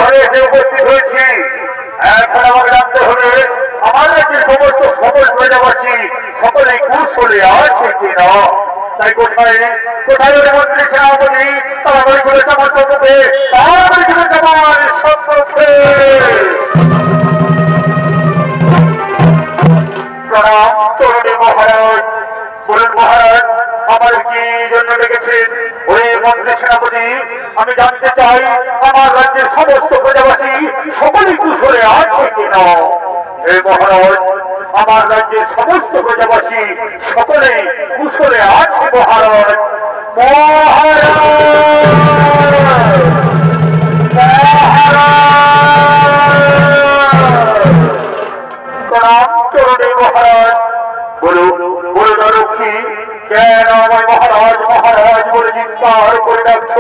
হয়ে এসে উপস্থিত হয়েছি। এখন আমাকে জানতে হবে আমার যে সমস্ত সকল প্রজাবাসী সকলেই কুশলে আছে কিনা। তাই কোথায় কোথায় ওই মন্ত্রী সেনাপতি তাড়াতাড়ি করে আমার সম্মুখে তাড়াতাড়ি করে আমার সম্মুখে প্রণাম তরুণী মহারাজ। বলুন মহারাজ আমার কি জন্য ডেকেছেন? ওই মন্ত্রী সেনাপতি আমি জানতে চাই আমার রাজ্যের সমস্ত প্রজাবাসী সকলেই কুশলে আছে কিনা। হে মহারাজ আমার রাজ্যের সমস্ত প্রজাবাসী সকলেই কুশলে আছে মহারাজ। মহারাজ প্রণাম তরুণী মহারাজ। বলুন বলুন রক্ষী কেন আমায় মহারাজ মহারাজ বলে চিৎকার করে ডাকছেন?